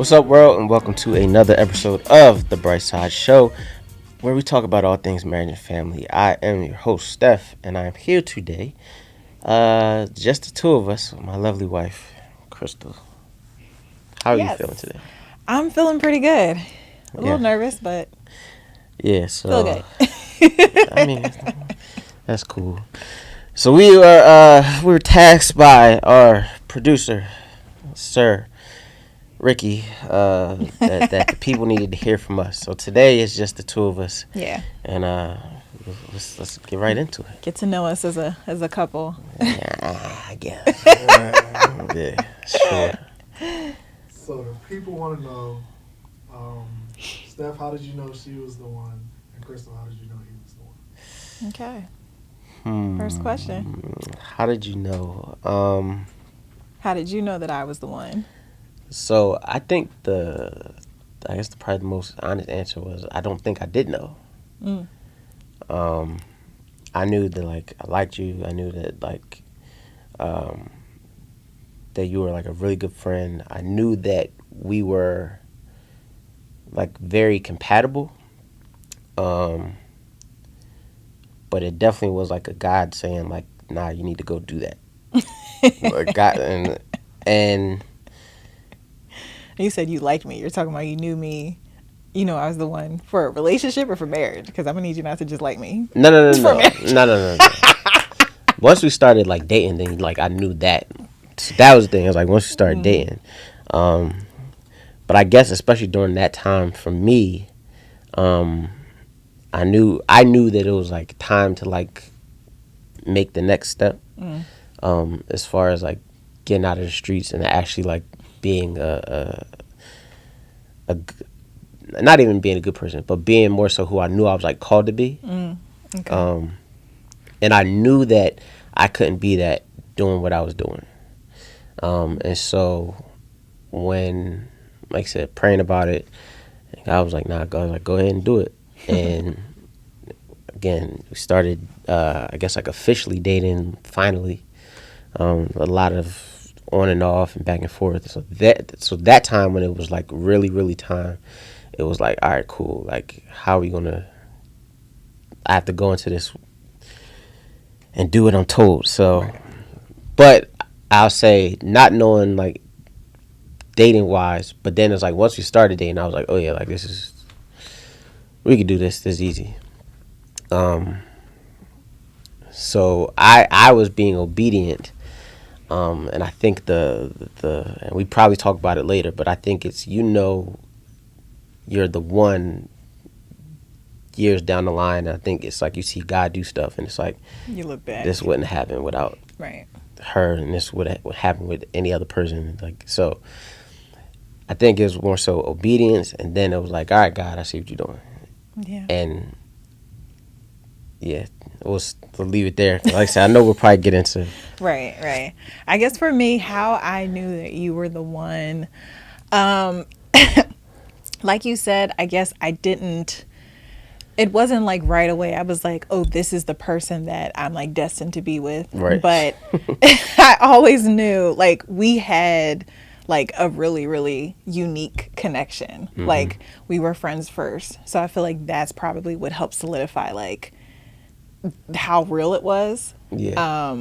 What's up, world, and welcome to another episode of The Bright Side Show, where we talk about all things marriage and family. I am your host, Stef, and I am here today, just the two of us, my lovely wife, Crystal. How are you feeling today? I'm feeling pretty good. A little nervous, but feel good. I mean, that's cool. So we were tasked by our producer, Sir Ricky, that the people needed to hear from us. So today it's just the two of us. Yeah. And let's get right into it. Get to know us as a couple. Yeah, I guess. Yeah, sure. So the people want to know, Steph, how did you know she was the one? And Crystal, how did you know he was the one? Okay. First question. How did you know? How did you know that I was the one? So I think probably the most honest answer was I don't think I did know. I knew that I liked you. I knew that that you were a really good friend. I knew that we were very compatible. But it definitely was a God saying nah, you need to go do that. God and You said you liked me. You're talking about you knew me. You know I was the one for a relationship or for marriage? Because I'm going to need you not to just like me. No. No. Once we started dating, then I knew that. So that was the thing. It was once we started dating. But I guess especially during that time for me, I knew that it was time to make the next step. As far as getting out of the streets and actually being a not even being a good person, but being more so who I knew I was called to be. Okay. And I knew that I couldn't be that doing what I was doing. And so when, like I said, praying about it, I was nah, God, go ahead and do it. And again, we started, I guess officially dating finally. A lot of on and off and back and forth. So that time when it was really, really time, it was all right, cool. How are we gonna? I have to go into this and do what I'm told. So, right. But I'll say not knowing dating wise, but then it's once we started dating, I was oh yeah, this is, we could do this. This is easy. So I was being obedient. And I think and we probably talk about it later, but I think it's, you're the one years down the line. And I think it's you see God do stuff and it's you look back. This wouldn't happen without right. her, and this would happen with any other person. So I think it was more so obedience, and then it was all right, God, I see what you're doing. Yeah. And yeah, we'll leave it there. Like I said, I know we'll probably get into. Right. I guess for me, how I knew that you were the one, like you said, I guess I didn't. It wasn't right away. I was oh, this is the person that I'm destined to be with. Right. But I always knew we had a really, really unique connection. Mm-hmm. We were friends first. So I feel that's probably what helped solidify how real it was. Yeah.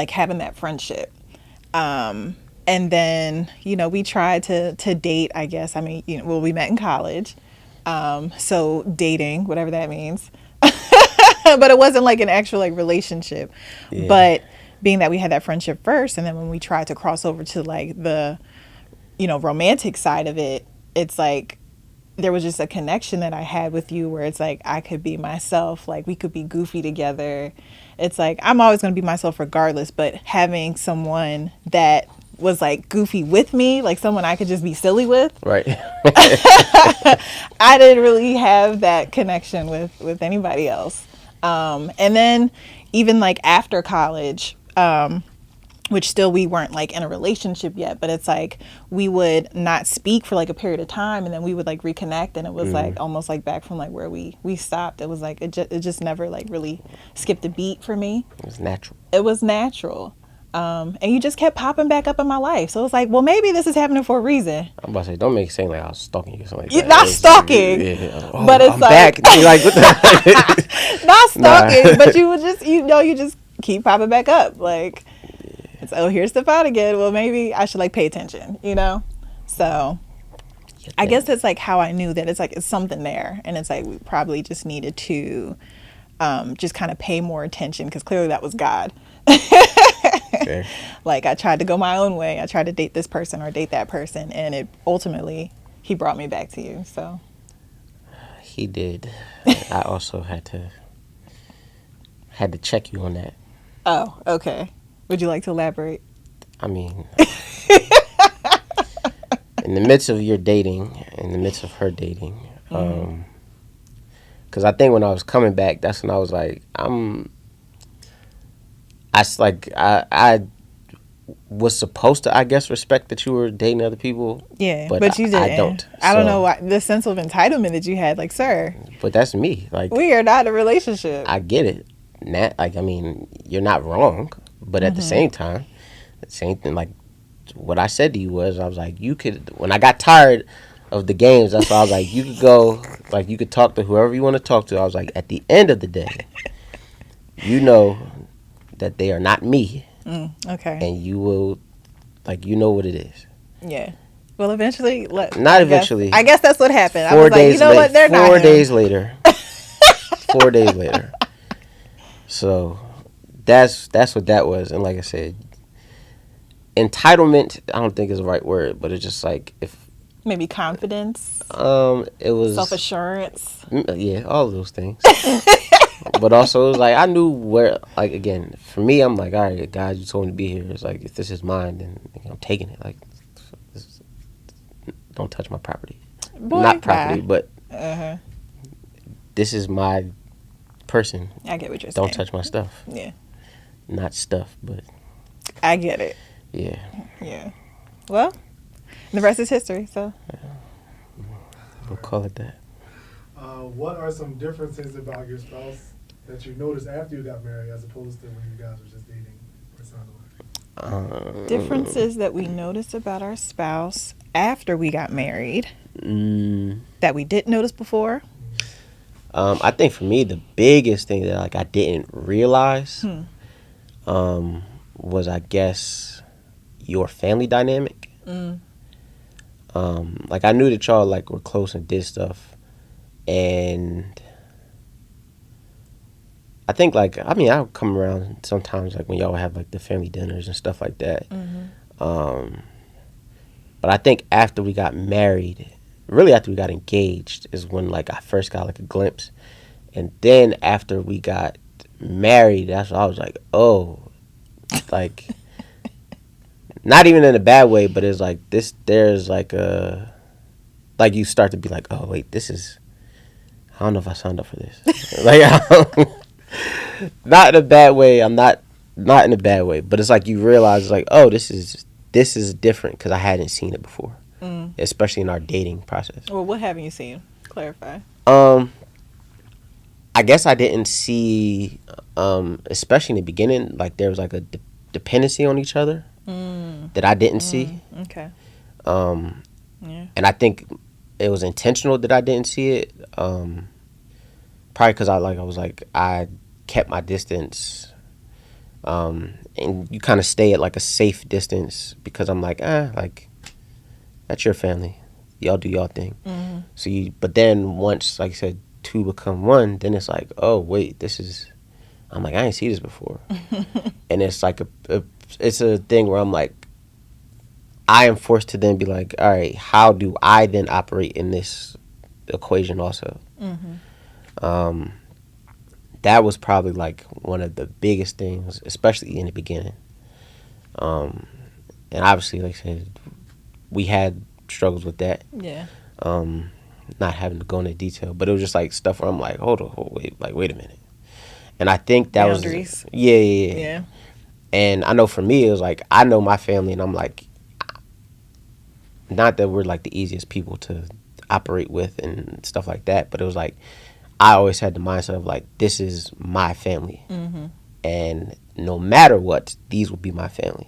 Having that friendship. And then, we tried to date, I guess. I mean, we met in college. So dating, whatever that means. But it wasn't an actual relationship. Yeah. But being that we had that friendship first, and then when we tried to cross over to the, romantic side of it, it's there was just a connection that I had with you where it's I could be myself, we could be goofy together. It's I'm always going to be myself regardless, but having someone that was goofy with me, someone I could just be silly with. Right. I didn't really have that connection with anybody else. And then even after college, which still we weren't in a relationship yet, but it's we would not speak for a period of time, and then we would reconnect, and it was almost back from where we stopped. It was it just never really skipped a beat for me. It was natural. It was natural. And you just kept popping back up in my life. So it's like, well, maybe this is happening for a reason. I'm about to say, don't make it seem like I was stalking you or something like You're that. not It's stalking, yeah, oh, but it's I'm like, back. You're like, what the? not stalking, Nah. but you would just, you just keep popping back up. Like, it's, oh, here's Stefan again. Well, maybe I should like pay attention, you know? So You I guess think. that's like how I knew that it's like, it's something there. And it's like, we probably just needed to just kind of pay more attention because clearly that was God. Fair. Like, I tried to go my own way. I tried to date this person or date that person. And it ultimately, he brought me back to you. So, He did. I also had to check you on that. oh, okay. Would you like to elaborate? I mean, in the midst of your dating, in the midst of her dating, because I think when I was coming back, that's when I was like, I was supposed to, I guess, respect that you were dating other people, Yeah, but but you I didn't. don't. I don't know So, why the sense of entitlement that you had. Like, sir, but that's me. Like, we are not in a relationship. I get it. Nat, like, I mean, you're not wrong, but at the same time, the same thing. Like, what I said to you was, I was like, you could. When I got tired of the games, that's why I was like, you could go, like, you could talk to whoever you want to talk to. I was like, at the end of the day, you know that they are not me, Okay. and you will, like, you know what it is. Yeah. Well, eventually, Not eventually. I guess that's what happened. I was Four like, you days know later. what? They're not 4 days him. later. 4 days later. So that's what that was. And like I said, entitlement, I don't think is the right word, but it's just like if Maybe confidence, it was self assurance. yeah, all of those things. But also it was like I knew where, like, again, for me, I'm like, all right, guys, you told me to be here. It's like, if this is mine, then I'm taking it. Like, this, don't touch my property. Boy, Not property, bye. but Uh-huh. this is my person. I get what you're saying. Don't touch my stuff. Yeah, Not stuff, but I get it. yeah. Yeah. Well, the rest is history. So, We'll call it that. What are some differences about your spouse that you noticed after you got married as opposed to when you guys were just dating or something? differences that we noticed about our spouse after we got married Mm, that we didn't notice before. I think for me, the biggest thing that, like, I didn't realize was, I guess, your family dynamic. Like, I knew that y'all, like, were close and did stuff, and I think, like, I mean, I'll come around sometimes, like, when y'all have, like, the family dinners and stuff like that. But I think after we got married, really after we got engaged, is when, like, I first got, like, a glimpse. And then after we got married, that's when I was like, oh, like, not even in a bad way, but it's like this, there's like a, like, you start to be like, oh, wait, this is, I don't know if I signed up for this. Like, not in a bad way. I'm not in a bad way, but it's like you realize, like, oh, this is different because I hadn't seen it before, especially in our dating process. Well, what haven't you seen? Clarify. I guess I didn't see, especially in the beginning, like, there was like a dependency on each other that I didn't see. Okay. Yeah. And I think it was intentional that I didn't see it. Probably because I kept my distance. And you kind of stay at, like, a safe distance because I'm like, like, that's your family. Y'all do y'all thing. So but then once, like I said, two become one, then it's like, oh, wait, I'm like, I ain't see this before. And it's like it's a thing where I'm like, I am forced to then be like, all right, how do I then operate in this equation also? That was probably, like, one of the biggest things, especially in the beginning. And obviously, like I said, we had struggles with that. Yeah. Not having to go into detail, but it was just like stuff where I'm like, hold on, wait a minute. And I think that Boundaries. was yeah. And I know for me, it was like, I know my family, and I'm like, not that we're, like, the easiest people to operate with and stuff like that, but it was like, I always had the mindset of, like, this is my family, and no matter what, these will be my family.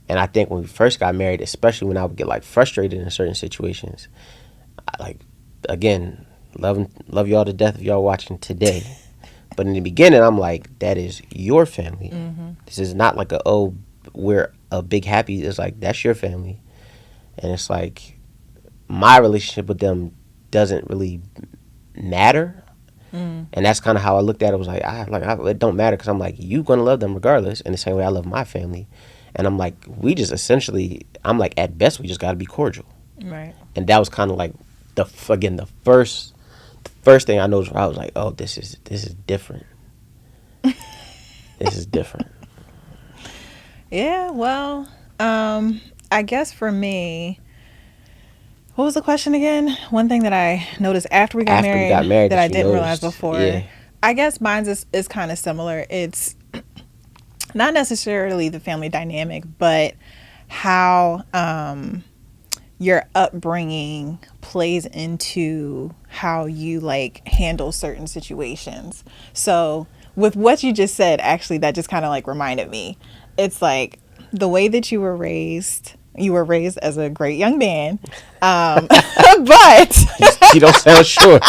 And I think when we first got married, especially when I would get like frustrated in certain situations, I, like, again, love y'all to death if y'all watching today. But in the beginning, I'm like, that is your family. This is not like we're a big happy. It's like, that's your family. And it's like, my relationship with them doesn't really matter. And that's kind of how I looked at it. Was like, it don't matter, because I'm like, you gonna love them regardless, in the same way I love my family. And I'm like, we just essentially, I'm like, at best, we just got to be cordial. Right. And that was kind of like the first thing I noticed, where I was like, oh, this is different. This is different. Yeah, well, I guess for me, what was the question again? One thing that I noticed after we got married that I didn't realize before. Yeah. I guess mine is kind of similar. It's not necessarily the family dynamic, but how your upbringing plays into how you like handle certain situations. So with what you just said, actually, that just kind of like reminded me. It's like the way that you were raised. You were raised as a great young man, but You don't sound sure.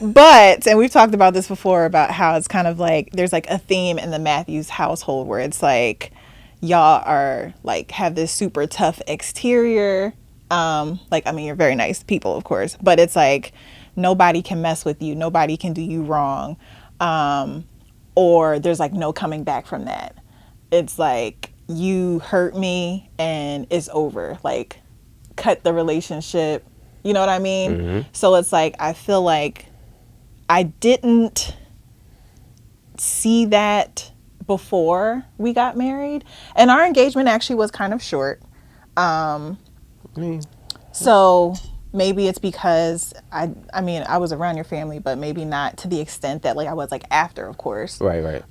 But, and we've talked about this before, about how it's kind of like there's like a theme in the Matthews household where it's like y'all are like have this super tough exterior. Like, I mean, you're very nice people, of course, but it's like nobody can mess with you. Nobody can do you wrong. Or there's like no coming back from that. It's like, you hurt me and it's over. Like, cut the relationship. You know what I mean? So it's like, I feel like I didn't see that before we got married. And our engagement actually was kind of short. So maybe it's because I mean, I was around your family, but maybe not to the extent that like I was like after, of course. Right.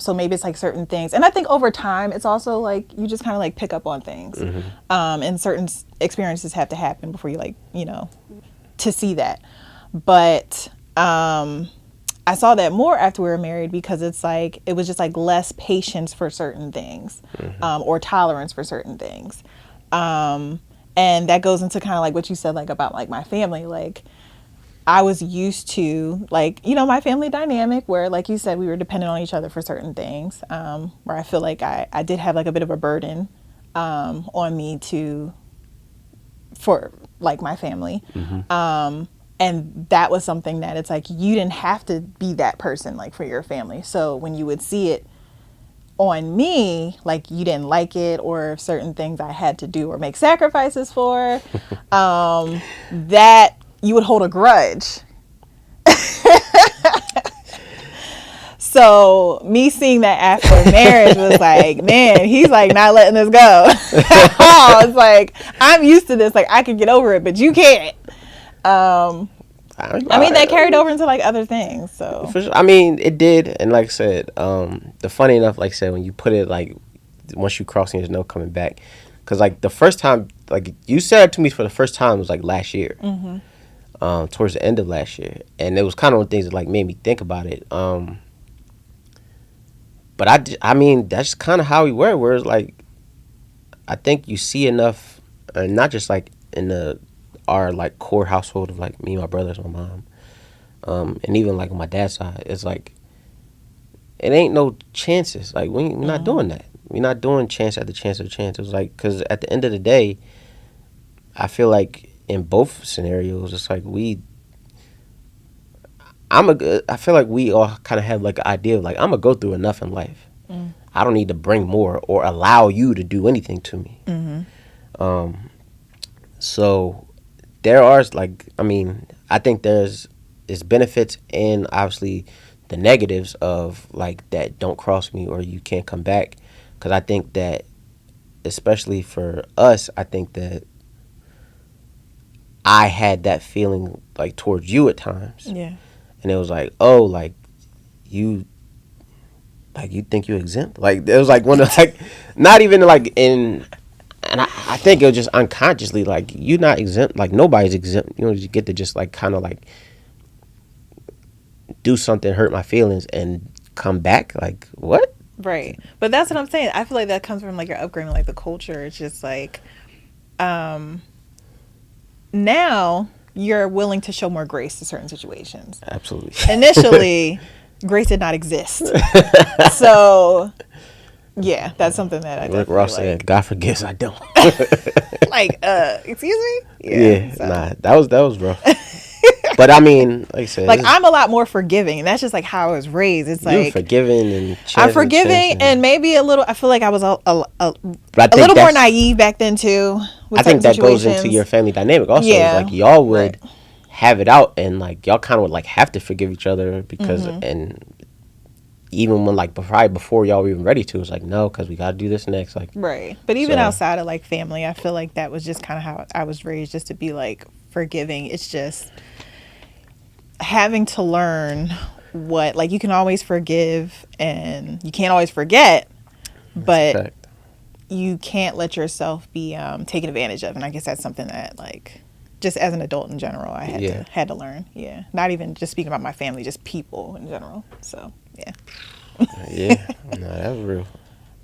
So maybe it's like certain things. And I think over time, it's also like you just kind of like pick up on things. And certain experiences have to happen before you like, you know, to see that. But I saw that more after we were married, because it's like it was just like less patience for certain things, or tolerance for certain things. And that goes into kind of like what you said, like about like my family. Like, I was used to like, you know, my family dynamic where, like you said, we were dependent on each other for certain things, where I feel like I did have like a bit of a burden on me for like my family. And that was something that it's like, you didn't have to be that person like for your family. So when you would see it on me, like you didn't like it, or certain things I had to do or make sacrifices for, that you would hold a grudge. So me seeing that after marriage was like, man, he's like not letting this go. It's like, I'm used to this. Like, I can get over it, but you can't. I mean, that carried over into like other things. So for sure. I mean, it did. And like I said, the funny enough, like I said, when you put it like, once you cross, there's no coming back. Because like the first time, like you said it to me for the first time was like last year, towards the end of last year. And it was kind of one of the things that like made me think about it. But I mean, that's kind of how we were. Where it's like, I think you see enough, and not just like in our like core household of like me, my brothers, my mom, and even like on my dad's side, it's like it ain't no chances. Like we're not doing that. We're not doing chance after chance after chance. It was like, because at the end of the day, I feel like in both scenarios, it's like I feel like we all kind of have like an idea of like, I'm gonna go through enough in life. I don't need to bring more or allow you to do anything to me. So there are like, I mean, I think there's benefits and obviously the negatives of like that don't cross me or you can't come back. Because I think that, especially for us, I think that I had that feeling like towards you at times. yeah. And it was like, oh, like you think you're exempt? Like it was like one of like, not even like in, and I think it was just unconsciously like, you're not exempt. Like nobody's exempt. You know, you get to just like kind of like do something, hurt my feelings, and come back. Like what? Right. But that's what I'm saying. I feel like that comes from like your upbringing, like the culture. It's just like now you're willing to show more grace to certain situations. Absolutely. Initially, grace did not exist. So yeah, that's something that I Rick definitely Ross like. said, "God forgives, I don't." Like, excuse me? Yeah, so. nah, that was rough. But I mean, like I said, Like I'm a lot more forgiving, and that's just like how I was raised. It's you're like forgiving and I'm forgiving, and maybe a little. I feel like I was a little more naive back then too. With I think certain that goes into situations. your family dynamic also. It's Yeah, like y'all would right. have it out, and like y'all kind of would like have to forgive each other because Mm-hmm. and even when like probably before y'all were even ready to, it's like no, because we got to do this next. Like Right. But even so, outside of like family, I feel like that was just kind of how I was raised, just to be like forgiving. It's just having to learn what, like, you can always forgive and you can't always forget, but you can't let yourself be taken advantage of. And I guess that's something that, like, just as an adult in general, I had to learn. Yeah. Not even just speaking about my family, just people in general. So, yeah. Yeah. No, that was real.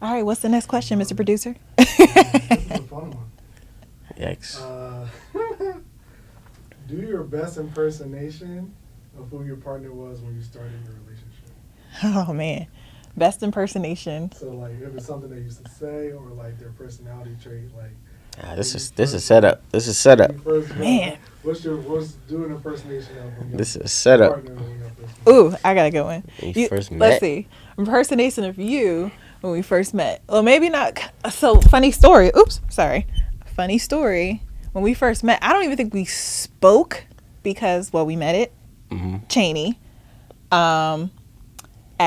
All right. What's the next question, Mr. Producer? This is a fun one. Yikes. Do your best impersonation of who your partner was when you started your relationship. Oh, man. Best impersonation. So, like, if it's something they used to say or, like, their personality trait, like... This is setup. This is setup. Man. What's do an impersonation of this is setup. Ooh, I got a good one. First met. Let's see. Impersonation of you when we first met. Well, maybe not. So, funny story. Oops, sorry. Funny story. When we first met, I don't even think we spoke because, well, we met at Cheney at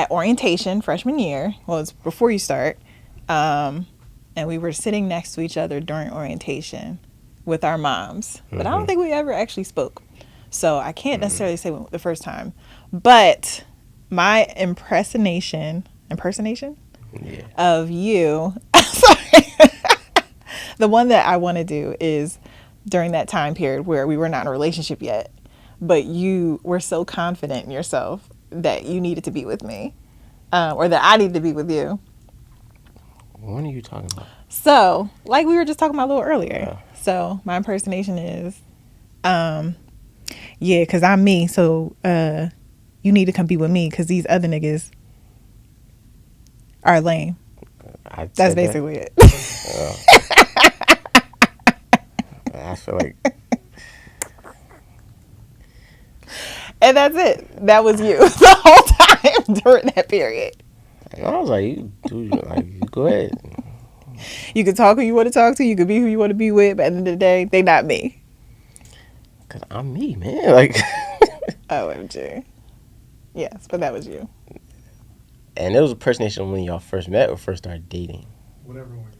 orientation freshman year. Well, it's before you start. And we were sitting next to each other during orientation with our moms. But I don't think we ever actually spoke. So I can't necessarily say the first time. But my impersonation of you, sorry, the one that I want to do is during that time period where we were not in a relationship yet, but you were so confident in yourself that you needed to be with me, or that I needed to be with you. What are you talking about? So, like we were just talking about a little earlier. So, my impersonation is, yeah, because I'm me. So, you need to come be with me because these other niggas are lame. That's basically it. I feel like. And that's it. That was you the whole time during that period. I was like, you go ahead. You can talk who you want to talk to. You can be who you want to be with. But at the end of the day, they not me. Because I'm me, man. Like. OMG. Yes, but that was you. And it was a impersonation when y'all first met or first started dating? Whatever one you want.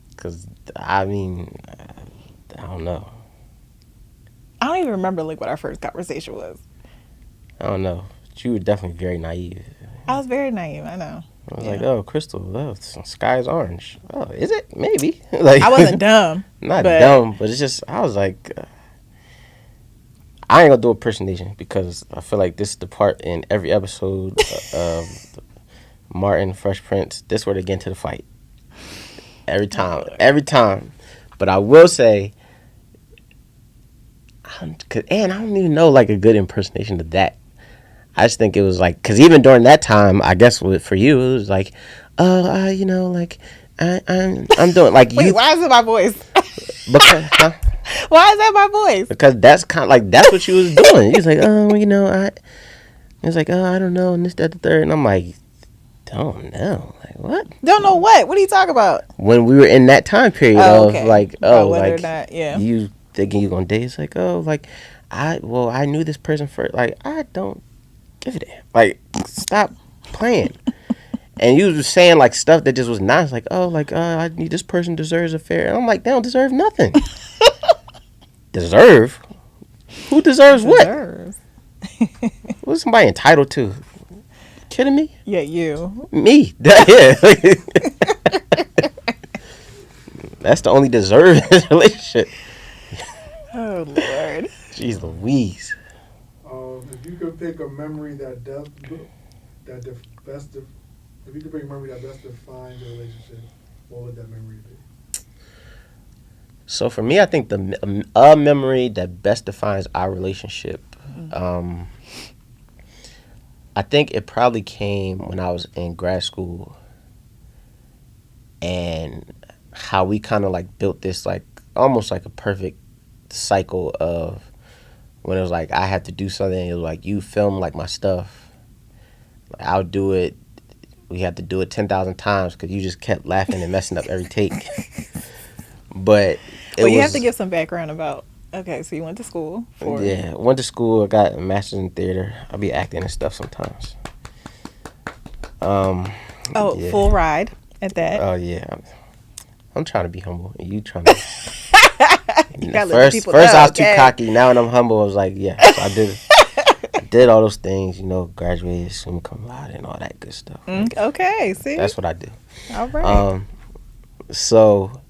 Because, I mean, I don't know. I don't even remember like what our first conversation was. I don't know. But you were definitely very naive. I was very naive, I know. I was like, oh, Crystal, the sky is orange. Oh, is it? Maybe. Like I wasn't dumb. Not dumb, but it's just, I was like, I ain't gonna do impersonation because I feel like this is the part in every episode of Martin, Fresh Prince, this where they get into the fight. Every time. But I will say, and I don't even know like a good impersonation of that. I just think it was like, because even during that time, I guess for you, it was like, you know, like, I'm doing like Wait, why is it my voice? Because, why is that my voice? Because that's kind of like, that's what she was doing. He was like, you know, I don't know, and this, that, the third. And I'm like, don't know. Like, what? Don't know what? What are you talking about? When we were in that time period of like, whether or like, not, yeah. You thinking you gonna date? It's like, like, I knew this person first. Like, I don't give a damn. Like, stop playing. And you was saying like stuff that just was nice. Like, I need this person deserves a fair. And I'm like, they don't deserve nothing. Deserve? Who deserves what? What's somebody entitled to? Kidding me? Yeah, you. Me? Yeah. That's the only deserve in this relationship. Oh Lord. Jeez Louise. If you could pick a memory that best, if you could bring a memory that best defines your relationship, what would that memory be? So for me, I think a memory that best defines our relationship, I think it probably came when I was in grad school, and how we kind of like built this like almost like a perfect cycle of when it was like I had to do something. It was like you film like my stuff, like, I'll do it. We had to do it 10,000 times because you just kept laughing and messing up every take. But well, you have to give some background about. Okay, so you went to school for. Yeah, went to school. I got a master's in theater. I'll be acting and stuff sometimes. Yeah. Full ride at that. Oh yeah, I'm trying to be humble, and you trying to. First I was too cocky. Now when I'm humble, I was like, yeah, so I did all those things, graduated, summa cum laude, and all that good stuff. Okay, see, that's what I do. All right. So,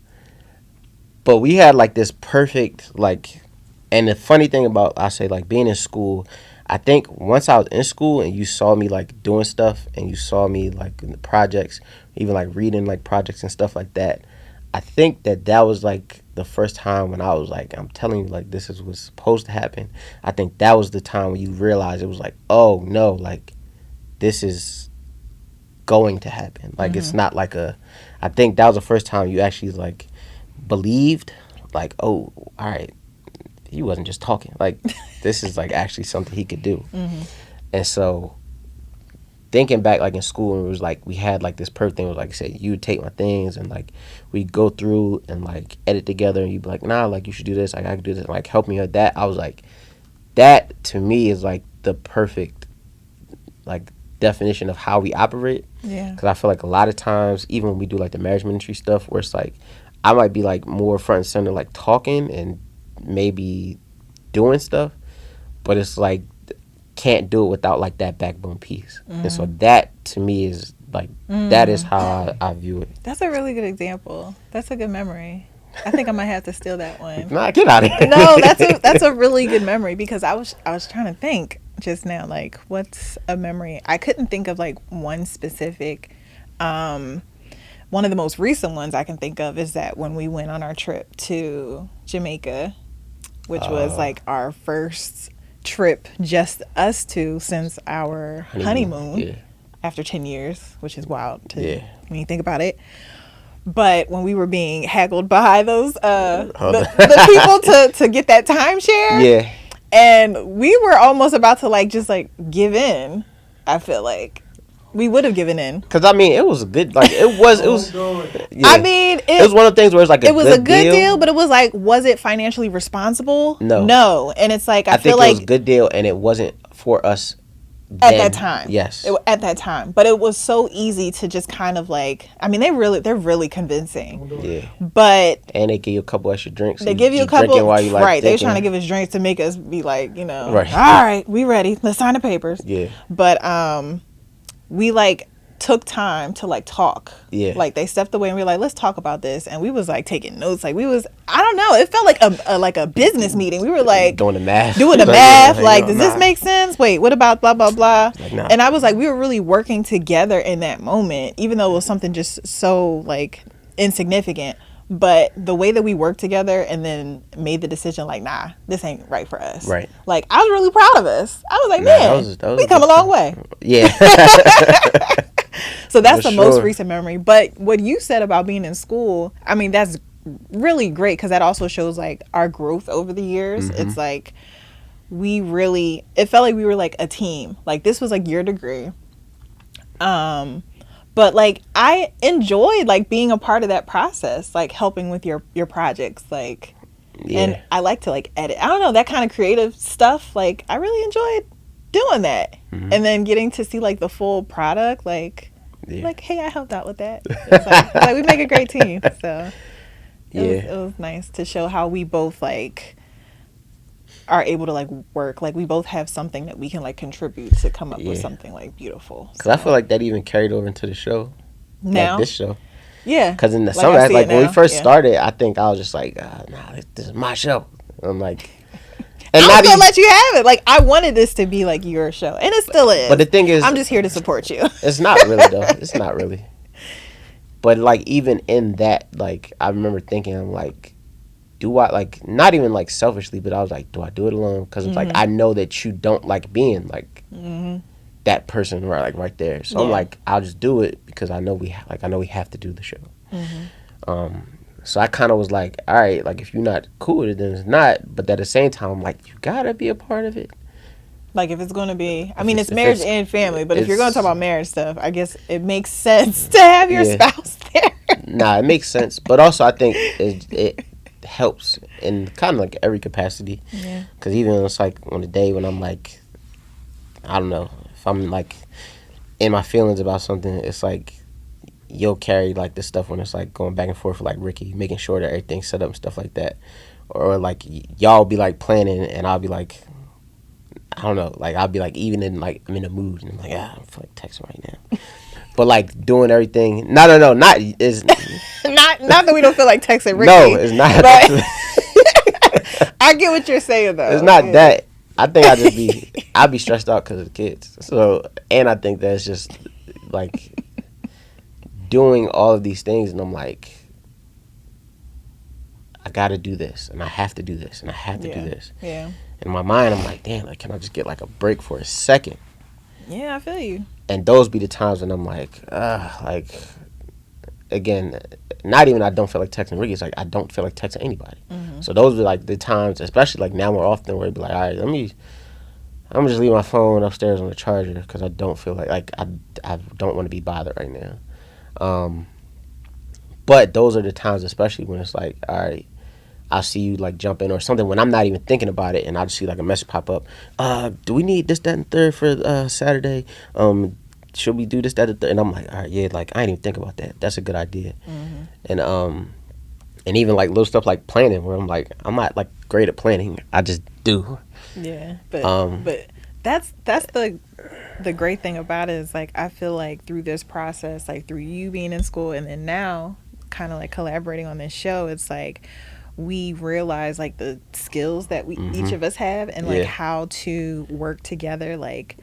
but we had like this perfect like, and the funny thing about I say like being in school, I think once I was in school and you saw me like doing stuff and you saw me like in the projects, even like reading like projects and stuff like that, I think that was like the first time when I was like, I'm telling you like this is what's supposed to happen. I think that was the time when you realized it was like, oh no, like this is going to happen. Like it's not like I think that was the first time you actually like believed like, oh, all right, he wasn't just talking. Like this is like actually something he could do. And so thinking back like in school, it was like we had like this perfect thing. It was like I said, you would take my things and like we go through and like edit together, and you'd be like, nah, like you should do this, like I could do this, and, like help me with that. I was like, that to me is like the perfect like definition of how we operate. Yeah. Because I feel like a lot of times, even when we do like the marriage ministry stuff, where it's like I might be like more front and center, like talking and maybe doing stuff, but it's like can't do it without like that backbone piece. And so that to me is like that is how I view it. That's a really good example. That's a good memory. I think I might have to steal that one. Nah, get out of here. No, that's a really good memory, because I was trying to think just now, like what's a memory. I couldn't think of like one specific. One of the most recent ones I can think of is that when we went on our trip to Jamaica, which was like our first trip, just us two, since our honeymoon after 10 years, which is wild when you think about it. But when we were being haggled by those the people to get that timeshare, and we were almost about to like just like give in. I feel like we would have given in, because I mean it was a good, like it was I mean it was one of the things where it's like it was a good deal, but it was like, was it financially responsible? No. And it's like I feel think like it was a good deal, and it wasn't for us at that time. Yes, at that time, but it was so easy to just kind of like, I mean they're really convincing, but and they give you a couple extra drinks. They give you a couple while you like right thinking. They're trying to give us drinks to make us be like, right, all right, we ready, let's sign the papers. But we like took time to like talk. Like they stepped away and we were like, let's talk about this. And we was like taking notes. Like we was, I don't know, it felt like a business meeting. We were like doing the math. Like, does this make sense? Wait, what about blah, blah, blah? Like, nah. And I was like, we were really working together in that moment, even though it was something just so like insignificant. But the way that we worked together and then made the decision, like, nah, this ain't right for us. Right. Like, I was really proud of us. I was like, man, we come a long way. Yeah. So that's the most recent memory. But what you said about being in school, I mean, that's really great, because that also shows like our growth over the years. It's like it felt like we were like a team. Like this was like your degree. But like I enjoyed like being a part of that process, like helping with your projects, like, and I like to like edit. I don't know, that kind of creative stuff. Like I really enjoyed doing that, and then getting to see like the full product. Like, like hey, I helped out with that. It's like we make a great team. So it was nice to show how we both like are able to like work, like we both have something that we can like contribute to come up with something like beautiful. Because I feel like that even carried over into the show now, like this show. Because in the like summer, like when we first started, I think I was just like, nah, this is my show. I'm like, And I was not gonna even, let you have it. Like, I wanted this to be like your show, and it still is. but the thing is, I'm just here to support you. it's not really though. It's not really. But like even in that, like I remember thinking, I'm like, do I like not even like selfishly, but I was like, do I do it alone? Because it's like I know that you don't like being like that person right like right there. So I'm Yeah. like, I'll just do it because I know I know we have to do the show. So I kind of was like, all right, like if you're not cool with it, then it's not. But at the same time, I'm like, you gotta be a part of it. Like, if it's going to be, I If mean, it's it's marriage if and family, but if you're going to talk it's about marriage stuff, I guess it makes sense to have your yeah, spouse there. nah, it makes sense. But also, I think it helps in kind of like every capacity. Yeah. Because even it's like on the day when I'm like, I don't know, if I'm like in my feelings about something, it's like you'll carry like this stuff when it's like going back and forth with like Ricky, making sure that everything's set up and stuff like that. Or like y'all be like planning and I'll be like, I don't know, like I'll be like even in like I'm in a mood and I'm like, I don't feel like texting right now. But like doing everything, no, not is not that we don't feel like texting Ricky. no, it's not. But I get what you're saying though. It's not that. I think I'd be stressed out because of the kids. So, and I think that's just like doing all of these things, and I'm like, I got to do this, and I have to do this, and I have to do this. Yeah. In my mind, I'm like, damn, like, can I just get like a break for a second? Yeah, I feel you. And those be the times when I'm like, again, not even I don't feel like texting Ricky. It's like I don't feel like texting anybody. So those are like the times, especially like now more often, where it'd be like, all right, I'm gonna just leave my phone upstairs on the charger because I don't feel like I don't want to be bothered right now. But those are the times, especially when it's like, all right, I'll see you like jump in or something when I'm not even thinking about it, and I just see like a message pop up. Do we need this, that, and third for Saturday? Should we do this, that, and third? And I'm like, all right, yeah, like I didn't even think about that. That's a good idea. And even like little stuff like planning, where I'm like, I'm not like great at planning. I just do. Yeah, but that's the great thing about it is like I feel like through this process, like through you being in school and then now kind of like collaborating on this show, it's like we realize like the skills that we each of us have and like how to work together. Like,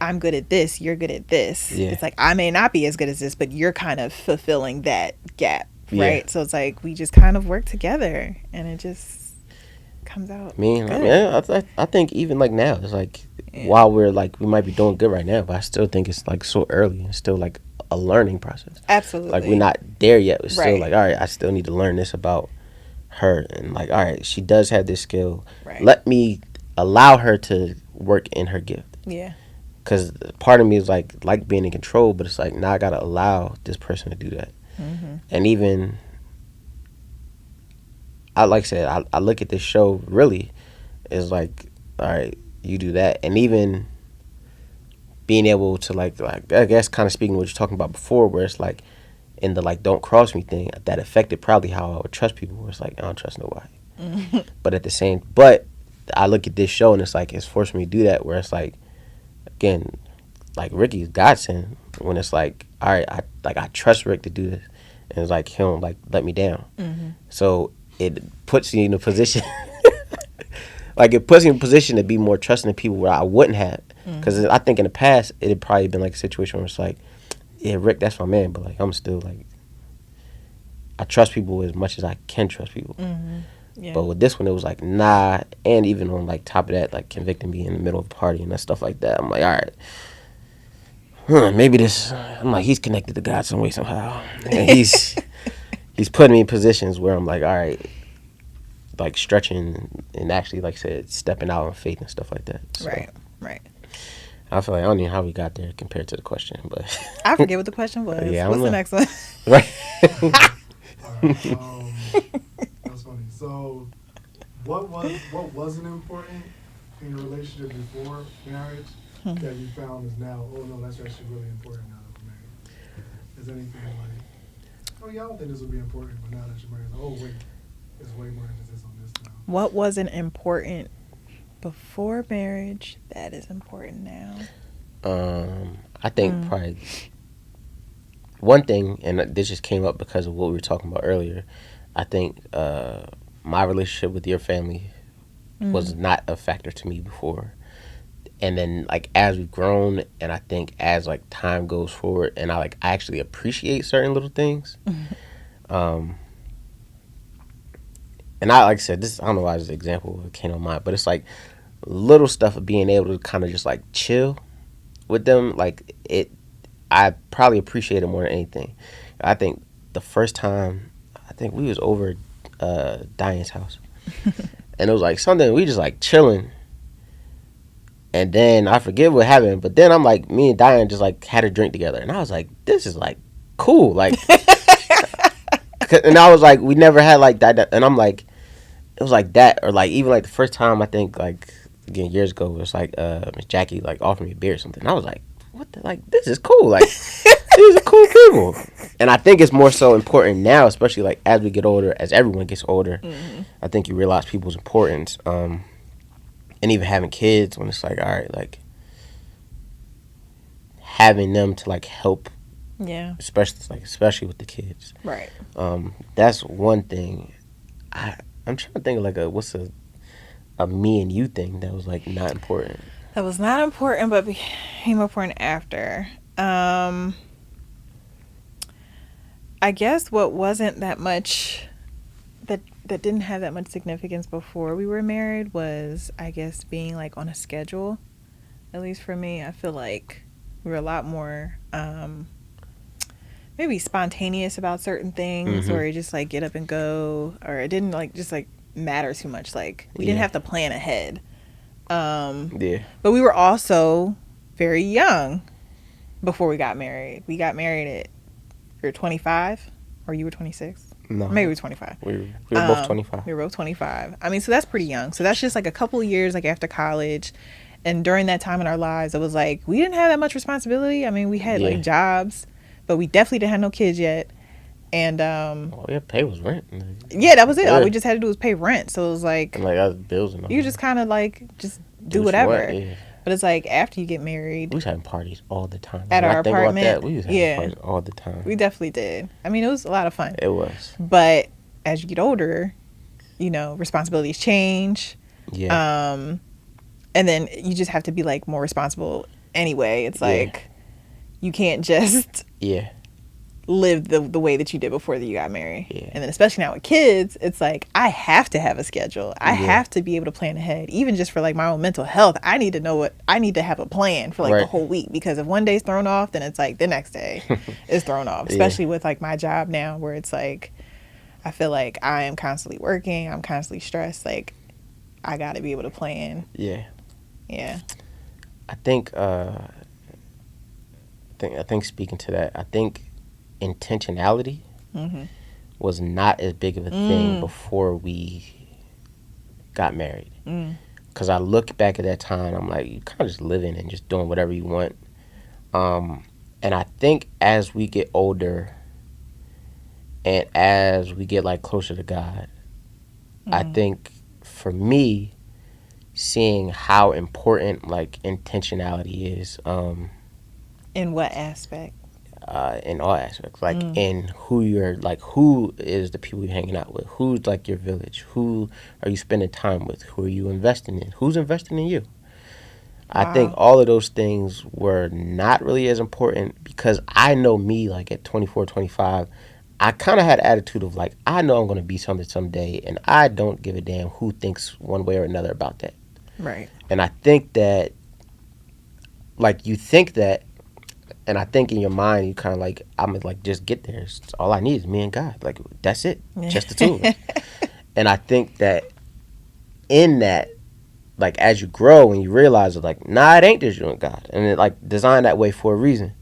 I'm good at this, you're good at this. It's like I may not be as good as this, but you're kind of fulfilling that gap, right? So it's like we just kind of work together and it just comes out. I think even like now it's like while we're like we might be doing good right now, but I still think it's like so early and still like a learning process. Absolutely. Like we're not there yet. We're still like, all right, I still need to learn this about her, and like, all right, she does have this skill. Let me allow her to work in her gift. Yeah. Because part of me is like being in control, but it's like now I gotta allow this person to do that. And even I like I said, I look at this show really is like, all right, you do that, and even being able to like I guess kind of speaking what you're talking about before, where it's like in the like don't cross me thing that affected probably how I would trust people. Where it's like I don't trust nobody, but at the same, but I look at this show and it's like it's forced me to do that. Where it's like again, like Ricky's godsend when it's like all right, I trust Rick to do this, and it's like he'll like let me down. So it puts you in a position. Like it puts me in a position to be more trusting of people where I wouldn't have, because I think in the past it had probably been like a situation where it's like, yeah, Rick, that's my man, but like I'm still like, I trust people as much as I can trust people. But with this one, it was like nah, and even on like top of that, like convicting me in the middle of a party and that stuff like that, I'm like, all right, maybe this. I'm like, he's connected to God some way somehow, and he's putting me in positions where I'm like, all right. Like stretching and actually, like I said, stepping out on faith and stuff like that. So, Right. I feel like I don't know how we got there compared to the question, but I forget what the question was. Yeah, what's the next one? Right. All right, that's funny. So, what wasn't important in your relationship before marriage that you found is now? Oh no, that's actually really important now that we're married. Is anything like, oh yeah, I don't think this would be important, but now that you're married, oh wait. There's way more emphasis on this now. What wasn't important before marriage that is important now? I think probably one thing, and this just came up because of what we were talking about earlier. I think my relationship with your family was not a factor to me before. And then like as we've grown, and I think as like time goes forward, and I actually appreciate certain little things. Um, and I like I said this. I don't know why this example came on mind, but it's like little stuff of being able to kind of just like chill with them. Like it, I probably appreciate it more than anything. I think the first time, I think we was over Diane's house, and it was like something we just like chilling. And then I forget what happened, but then I'm like, me and Diane just like had a drink together, and I was like, this is like cool, like, and I was like, we never had like that, and I'm like, it was like that, or like even like the first time I think like again years ago, it was like Miss Jackie like offered me a beer or something. And I was like, what the, like this is cool, like these are cool people. And I think it's more so important now, especially like as we get older, as everyone gets older. I think you realize people's importance. And even having kids, when it's like, all right, like having them to like help, Yeah. especially with the kids. Right. That's one thing. I'm trying to think of like what's a me and you thing that was like not important. That was not important, but became important after. I guess what wasn't that much, that didn't have that much significance before we were married was, I guess, being like on a schedule. At least for me, I feel like we were a lot more maybe spontaneous about certain things, or just like get up and go, or it didn't like just like matter too much. Like we didn't have to plan ahead. Yeah. But we were also very young before we got married. We got married at, we were 25, or you were 26? No. Maybe we were 25. We were both 25. We were both 25. I mean, so that's pretty young. So that's just like a couple of years like after college. And during that time in our lives, it was like we didn't have that much responsibility. I mean, we had like jobs, but we definitely didn't have no kids yet. And all we had to pay was rent. yeah, that was it. All we just had to do was pay rent. So it was like, and like other bills and all. You just kind of like just do what whatever. you want, yeah. But it's like after you get married, We was having parties all the time. At when our I think about apartment, that, we was having parties all the time. We definitely did. I mean, it was a lot of fun. It was. But as you get older, you know, responsibilities change. Yeah. And then you just have to be like more responsible anyway. It's like you can't just live the way that you did before that you got married. Yeah. And then especially now with kids, it's like I have to have a schedule. I have to be able to plan ahead. Even just for like my own mental health, I need to know what I need to have a plan for like the whole week, because if one day's thrown off, then it's like the next day is thrown off. Especially with like my job now, where it's like I feel like I am constantly working, I'm constantly stressed. Like I got to be able to plan. Yeah. I think speaking to that, I think intentionality was not as big of a thing before we got married. Because I look back at that time, I'm like, you kind of just living and just doing whatever you want. And I think as we get older and as we get like closer to God, I think for me, seeing how important like intentionality is. In what aspect? In all aspects, like in who you're, like who is the people you're hanging out with, who's like your village, who are you spending time with, who are you investing in, who's investing in you. I think all of those things were not really as important, because I know me, like at 24, 25, I kind of had an attitude of like, I know I'm going to be something someday, and I don't give a damn who thinks one way or another about that. Right. And I think that, like, you think that, and I think in your mind, you kind of like, I'm gonna like just get there. It's, all I need is me and God. Like, that's it. Just the two of us. And I think that in that, like, as you grow and you realize it, like, nah, it ain't just you and God. And it like designed that way for a reason.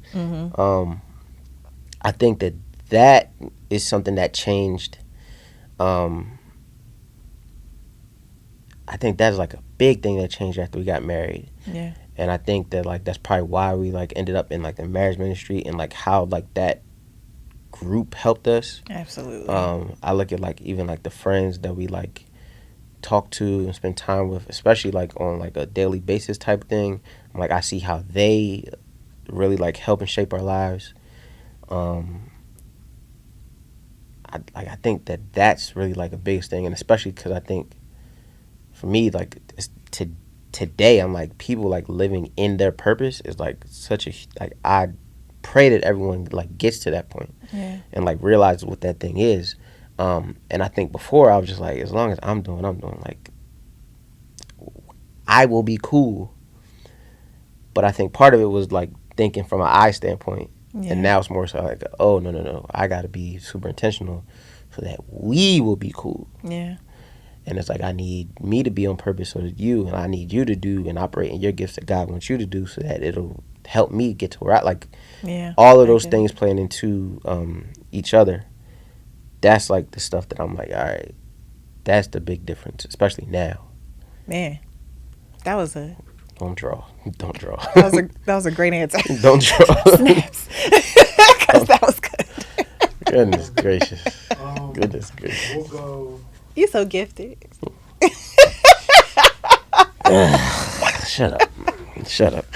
I think that is something that changed. I think that's like a big thing that changed after we got married. Yeah. And I think that like that's probably why we like ended up in like the marriage ministry, and like how like that group helped us. Absolutely. I look at like even like the friends that we like talk to and spend time with, especially like on like a daily basis type thing. Like I see how they really like help and shape our lives. I think that that's really like a biggest thing, and especially because I think for me, like today, I'm like people like living in their purpose is like such a like I pray that everyone like gets to that point Yeah. and like realizes what that thing is. And I think before I was just like, as long as I'm doing, like I will be cool. But I think part of it was like thinking from an I standpoint, Yeah. and now it's more so like, oh no, I got to be super intentional so that we will be cool. Yeah. And it's like I need me to be on purpose so that you, and I need you to do and operate in your gifts that God wants you to do so that it'll help me get to where I like. Yeah. All of I those get things it. playing into each other. That's like the stuff that I'm like, all right, that's the big difference, especially now. Man, that was a Don't draw. Don't draw. that was a great answer. Don't draw. Snaps. Because that was good. Goodness gracious. Um, Goodness gracious. we'll go. You so gifted. Shut up. Shut up.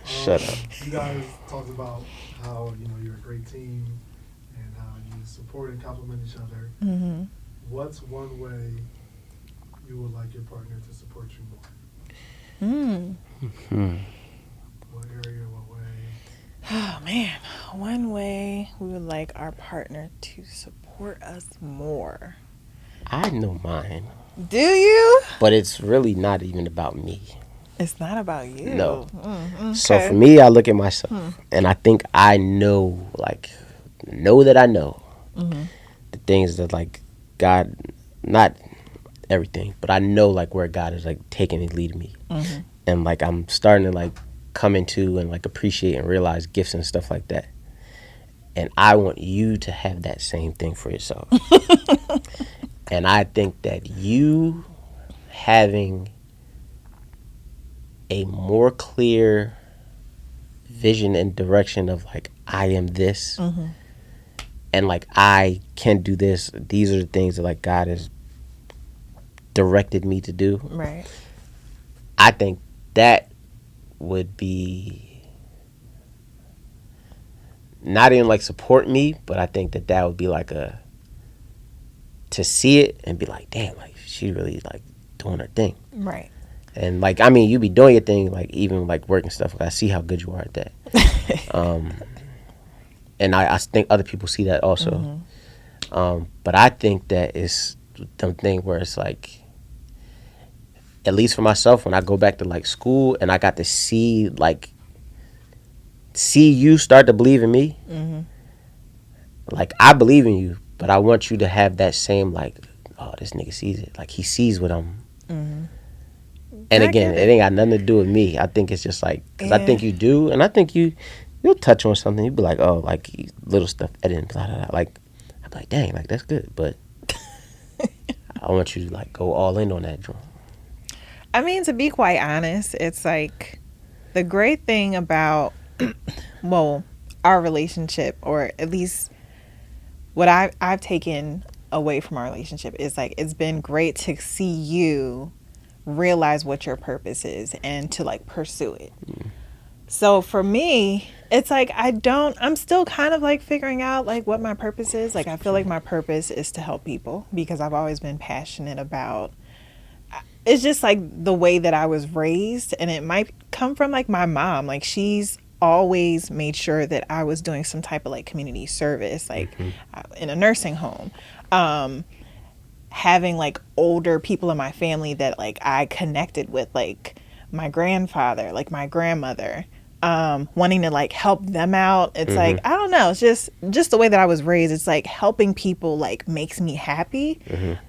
Shut up. You guys talked about how you're a great team and how you support and complement each other. Mm-hmm. What's one way you would like your partner to support you more? What area? What way? Oh man, one way we would like our partner to support us more. I know mine, Do you? but it's really not even about me. It's not about you. No. Okay. So for me, I look at myself, and I think I know, that I know the things that like God, not everything, but I know like where God is like taking and leading me, and like I'm starting to like come into and like appreciate and realize gifts and stuff like that. And I want you to have that same thing for yourself. And I think that you having a more clear vision and direction of like I am this, and like I can do this. These are the things that like God has directed me to do. Right. I think that would be not even like support me, but I think that would be like to see it and be like, damn, like she really like doing her thing. Right. And like, I mean, you be doing your thing, like even like working stuff. Like, I see how good you are at that. And I think other people see that also. But I think that it's the thing where it's like, at least for myself, when I go back to like school and I got to see you start to believe in me. Like I believe in you, but I want you to have that same like, oh, this nigga sees it. Like he sees what I'm. And again, it ain't got nothing to do with me. I think it's just like, because I think you do, and I think you'll touch on something. You'll be like, oh, like little stuff, editing, blah, blah, blah. Like, I'm like, dang, like that's good, but I want you to like go all in on that drum. I mean, to be quite honest, it's like the great thing about, well, our relationship, or at least what I've taken away from our relationship, is like it's been great to see you realize what your purpose is and to like pursue it. So for me, it's like I'm still kind of like figuring out like what my purpose is. Like I feel like my purpose is to help people because I've always been passionate about, it's just like the way that I was raised, and it might come from like my mom. Like she's always made sure that I was doing some type of like community service, like in a nursing home. Having like older people in my family that like I connected with, like my grandfather, like my grandmother, wanting to like help them out. It's like, I don't know, it's just the way that I was raised. It's like helping people like makes me happy.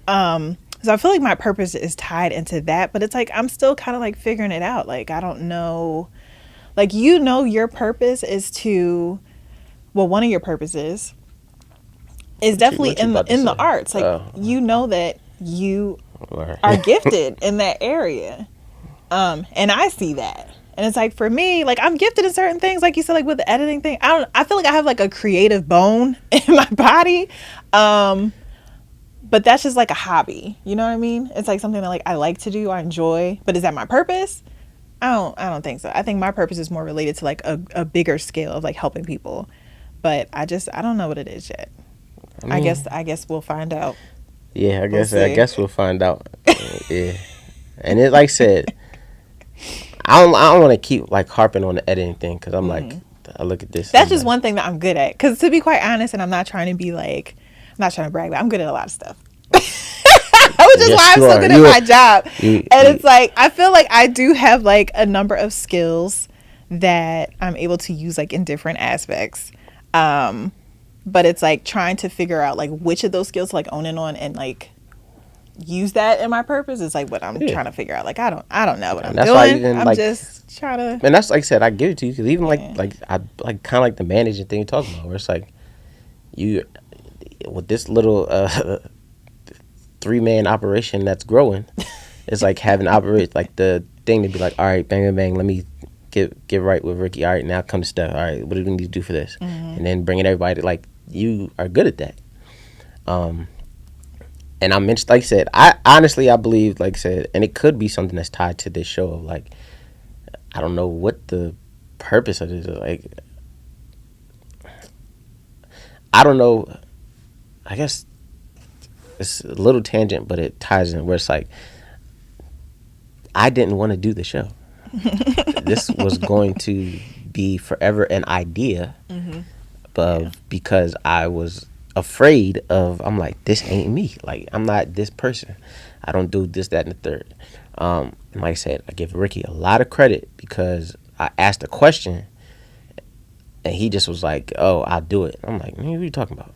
So I feel like my purpose is tied into that, but it's like I'm still kind of like figuring it out. Like I don't know, like your purpose is to, well, one of your purposes is definitely in the arts. Like you know that you are gifted in that area, and I see that, and it's like for me, like I'm gifted in certain things, like you said, like with the editing thing. I feel like I have like a creative bone in my body, but that's just like a hobby. You know what I mean? It's like something that like I like to do, I enjoy. But is that my purpose? I don't think so. I think my purpose is more related to like a bigger scale of like helping people, but I don't know what it is yet. I guess we'll find out. Yeah, We'll I see. guess we'll find out. Yeah, and it like I said, I don't want to keep like harping on the editing thing because I'm like, I look at this and That's I'm just like, one thing that I'm good at. Because to be quite honest, and I'm not trying to be like, I'm not trying to brag, but I'm good at a lot of stuff. Which is why yes, I'm you so are. good at my job. And You it's like, I feel like I do have like a number of skills that I'm able to use like in different aspects. Um, but it's like trying to figure out like which of those skills to like own in on and like use that in my purpose is like what I'm yeah, trying to figure out. Like I don't know what and I'm that's why doing. even I'm like, just trying to and that's like I said, I give it to you because even yeah. like I like kind of like the managing thing you're talking about, where it's like you with this little 3-man operation that's growing, it's like having operate like the thing to be like, all right, bang bang bang, let me get right with Ricky. All right, now come to stuff. All right, what do we need to do for this? And then bringing everybody to, like you are good at that. Um, and I mentioned, like I said, I honestly I believe, like I said, and it could be something that's tied to this show of like I don't know what the purpose of this is. Like I don't know. I guess it's a little tangent, but it ties in where it's like I didn't want to do the show. This was going to be forever an idea, Yeah. but because I was afraid of, I'm like, this ain't me. Like I'm not this person. I don't do this, that, and the third. And like I said, I give Ricky a lot of credit because I asked a question and he just was like, "Oh, I'll do it." I'm like, "Man, what are you talking about?"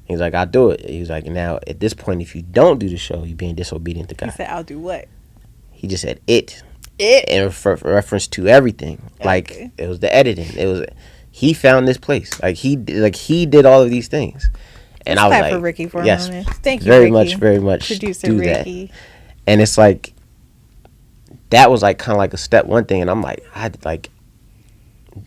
He's like, "I'll do it." He was like, "Now at this point, if you don't do the show, you're being disobedient to He God." said I'll do what? He just said it It. in reference to everything. Like Okay. it was the editing. It was he found this place. Like he did all of these things, and Let's I was clap for like, Ricky for a yes, moment. Thank you, Ricky. very much Producer do that. Ricky. And it's like that was like kind of like a step one thing, and I'm like I like,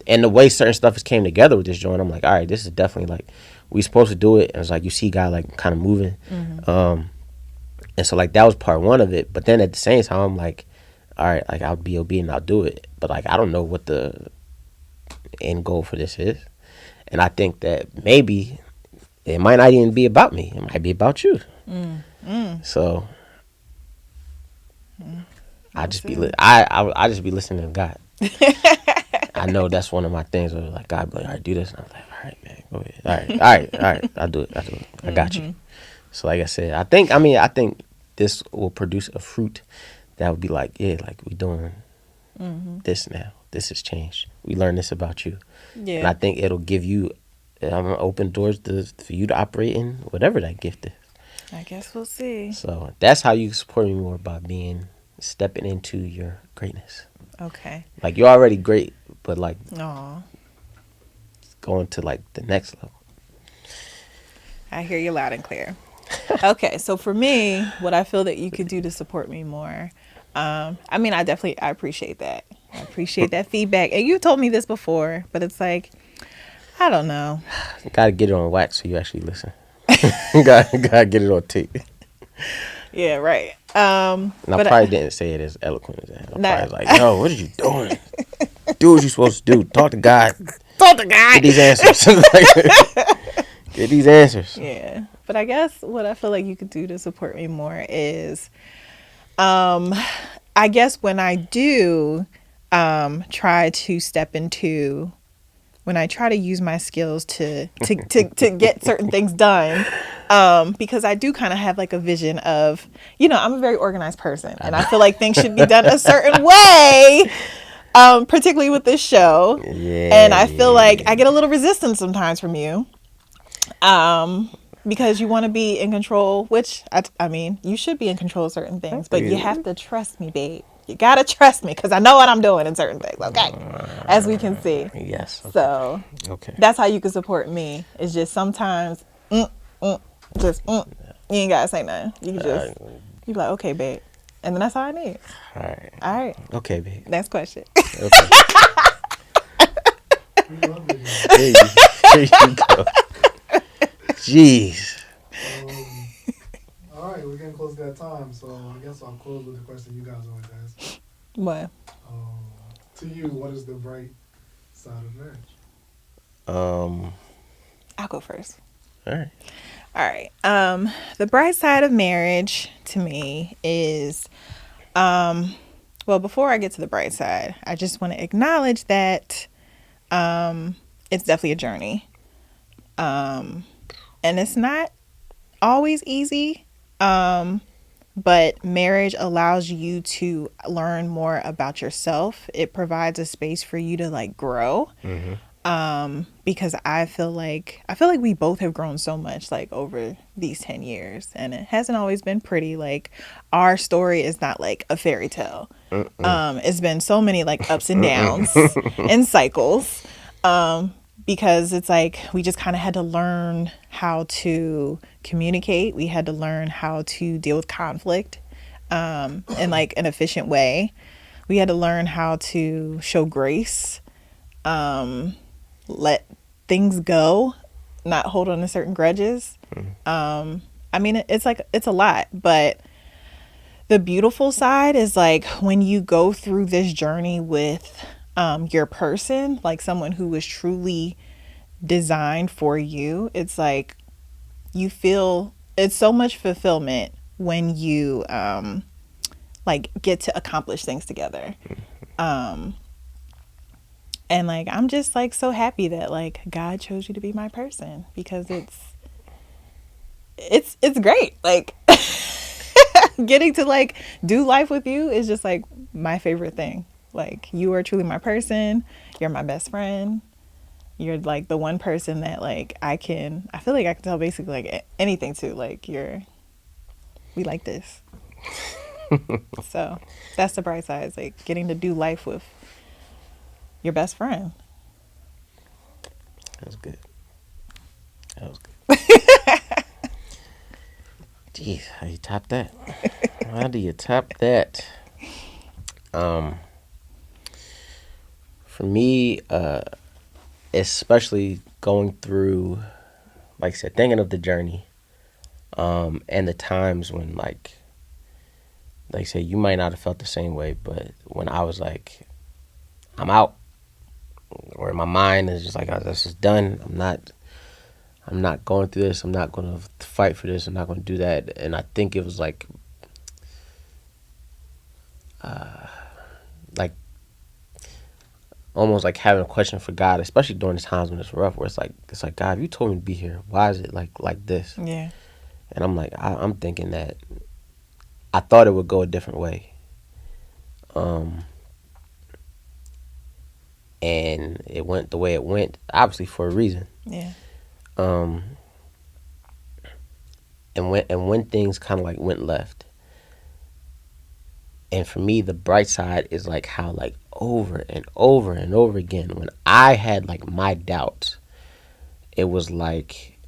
and the way certain stuff has came together with this joint, I'm like, all right, this is definitely like we supposed to do it. And it's like you see guy like kind of moving, and so like that was part one of it. But then at the same time, I'm like, all right, like I'll be obedient, I'll do it. But like I don't know what the end goal for this is, and I think that maybe it might not even be about me. It might be about you. So I just be I just be listening to God. I know that's one of my things where like God be like, all right, do this, and I'm like, all right, man, go ahead, all right, I'll do it, I got you. So like I said, I think this will produce a fruit that would be like, yeah, like we doing this now. This has changed. We learned this about you, and I Yeah. think it'll give you open doors for you to operate in whatever that gift is. I guess we'll see. So that's how you support me more by stepping into your greatness. Okay. Like you're already great, but like Aw. going to like the next level. I hear you loud and clear. Okay, so for me, what I feel that you could do to support me more, I mean, I appreciate that. I appreciate that feedback. And you told me this before, but it's like, I don't know. Gotta get it on wax so you actually listen. gotta get it on tape. Yeah, right. And I But probably didn't say it as eloquent as that. I not probably was like, yo, what are you doing? Do what you're supposed to do. Talk to God. told the guy. Get these answers. Get these answers. Yeah, but I guess what I feel like you could do to support me more is, I guess when I do, try to step into when I try to use my skills to get certain things done, because I do kind of have like a vision of, I'm a very organized person, and I feel like things should be done a certain way, particularly with this show. Yeah, And I feel like yeah. I get a little resistance sometimes from you, because you want to be in control, which I mean, you should be in control of certain things, but you have to trust me, babe. You gotta trust me because I know what I'm doing in certain things. Okay, as we can see. Yes. Okay. So Okay. that's how you can support me. It's just sometimes, just you ain't gotta say nothing. You can just you be like, okay, babe, and then that's all I need. All right. All right, Okay, babe. next question. Okay. We love it. There you go. Jeez. All right, we're getting close to that time, so I guess I'll close with the question you guys always ask. What? To you, what is the bright side of marriage? All I'll go first. right. All right. The bright side of marriage to me is, well, before I get to the bright side, I just want to acknowledge that it's definitely a journey. And it's not always easy. But marriage allows you to learn more about yourself. It provides a space for you to like grow. Because I feel like we both have grown so much like over these 10 years, and it hasn't always been pretty. Like our story is not like a fairy tale. It's been so many like ups and downs and cycles. Because it's like we just kind of had to learn how to communicate. We had to learn how to deal with conflict in like an efficient way. We had to learn how to show grace, let things go, not hold on to certain grudges. I mean, it's like it's a lot, but the beautiful side is like when you go through this journey with your person, like someone who was truly designed for you, it's like you feel it's so much fulfillment when you like get to accomplish things together. And like I'm just like so happy that like God chose you to be my person, because it's great. Like getting to like do life with you is just like my favorite thing. Like you are truly my person. You're my best friend. You're like the one person that like I feel like I can tell basically like anything to. Like we like this. So that's the bright side, is like getting to do life with your best friend. That was good. That was good. Jeez, how you top that? How do you top that? Um, for me, especially going through, like I said, thinking of the journey, and the times when, like I said, you might not have felt the same way, but when I was like, I'm out, or my mind is just like, oh, this is done. I'm not going through this. I'm not going to fight for this. I'm not going to do that. And I think it was like almost like having a question for God, especially during the times when it's rough, where it's like God, if you told me to be here, why is it like this? Yeah. And I'm like, I'm thinking that I thought it would go a different way, and it went the way it went, obviously for a reason. Yeah. Um, and when things kind of like went left, and for me, the bright side is like how like over and over and over again, when I had like my doubts, it was like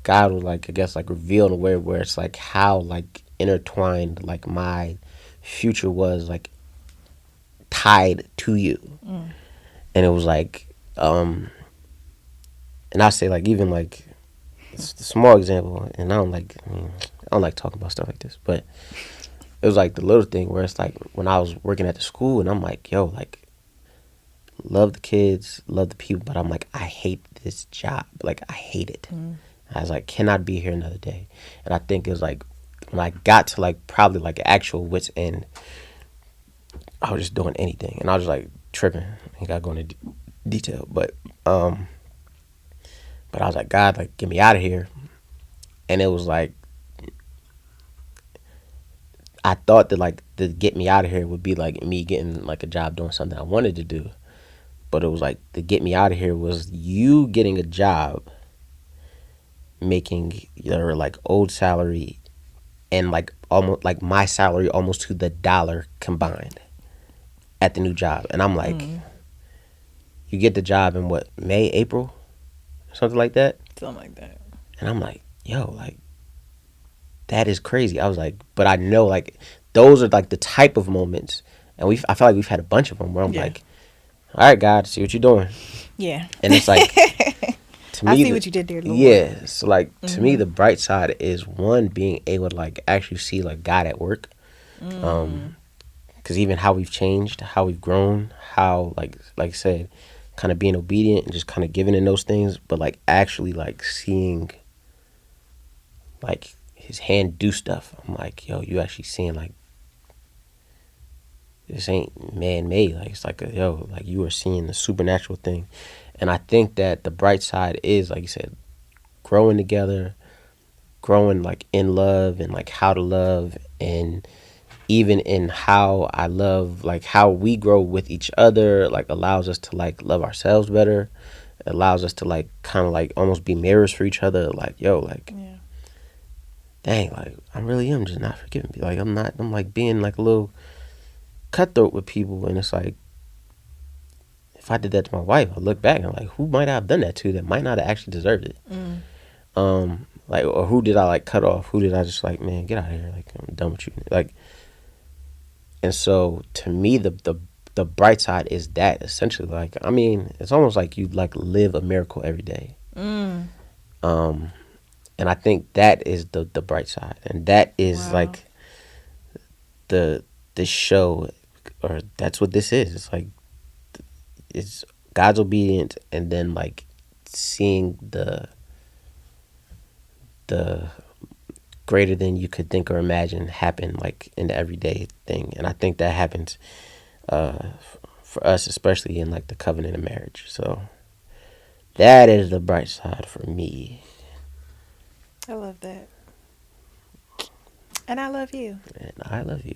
God was like, I guess, like revealed in a way where it's like how like intertwined like my future was like tied to you. And it was like, and I say like even like it's a small example, and I don't like talking about stuff like this, but it was like the little thing where it's like when I was working at the school, and I'm like, yo, like love the kids, love the people, but I'm like, I hate this job, like I hate it. I was like, cannot be here another day. And I think it was like when I got to like probably like actual wits end, I was just doing anything, and I was like tripping. I ain't got to go into detail, but I was like, God, like get me out of here. And it was like I thought that like to get me out of here would be like me getting like a job doing something I wanted to do, but it was like to get me out of here was you getting a job making your like old salary and like almost like my salary almost to the dollar combined at the new job. And I'm like, you get the job in what, May, April, something like that? Something like that. And I'm like, yo, like that is crazy. I was like, but I know like those are like the type of moments, and I feel like we've had a bunch of them where I'm like, all right, God, see what you're doing. Yeah. And it's like, to me, I see what you did there, Lord. yeah. So like to me, the bright side is one, being able to like actually see like God at work, because even how we've changed, how we've grown, how like I said, kind of being obedient and just kind of giving in those things, but like actually like seeing like his hand do stuff. I'm like, yo, you actually seeing like this ain't man made. Like it's like like you are seeing the supernatural thing. And I think that the bright side is, like you said, growing together, growing like in love and like how to love, and even in how I love, like how we grow with each other, like allows us to like love ourselves better. It allows us to like kind of like almost be mirrors for each other. Like, yo, like, Yeah. dang, like I really am just not forgiving people. Like I'm like being like a little cutthroat with people, and it's like if I did that to my wife, I look back and I'm like, who might I have done that to that might not have actually deserved it? Like, or who did I like cut off? Who did I just like, man, get out of here? Like, I'm done with you. Like, and so to me, the bright side is that essentially, like, I mean, it's almost like you like live a miracle every day. And I think that is the bright side, and that is Wow. like the show, or that's what this is. It's like it's God's obedience, and then like seeing the greater than you could think or imagine happen like in the everyday thing. And I think that happens for us, especially in like the covenant of marriage. So that is the bright side for me. I love that. And I love you. And I love you.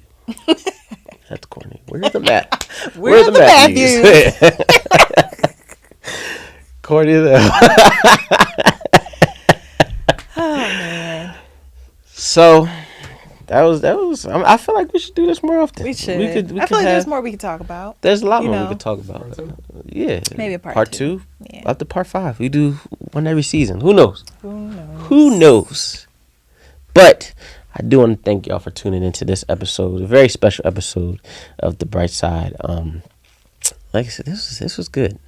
That's corny. Where's the map? Where's the Matthews? Corny as hell. Oh man. So that was. I feel like we should do this more often. We should. We I could feel like there's more we could talk about. There's a lot You more know. we could talk about. Part two? Yeah. Maybe a part two. Yeah. Up to part 5. We do one every season. Who knows? Who knows? Who knows? But I do want to thank y'all for tuning into this episode, a very special episode of The Bright Side. Like I said, this was good.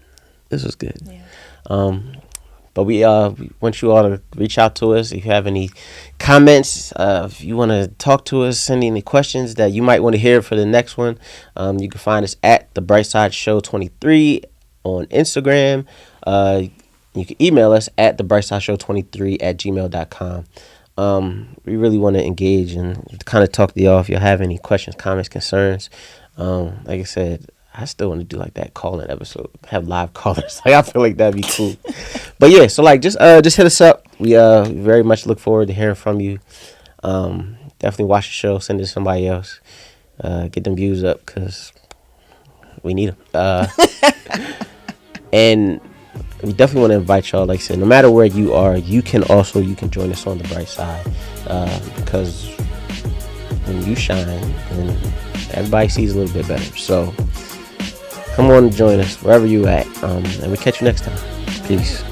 This was good. Yeah. But we want you all to reach out to us if you have any comments. If you want to talk to us, send any questions that you might want to hear for the next one. You can find us at The Bright Side Show 23 on Instagram. You can email us at thebrightsideshow23@gmail.com. We really want to engage and kind of talk to y'all if you have any questions, comments, concerns. Like I said, I still want to do like that call-in episode, have live callers. Like I feel like that'd be cool. But yeah, so like just hit us up. We very much look forward to hearing from you. Definitely watch the show, send it to somebody else, get them views up because we need them. And we definitely want to invite y'all. Like I said, no matter where you are, you can join us on the bright side, because when you shine, then everybody sees a little bit better. So come on and join us wherever you at, and we'll catch you next time. Peace.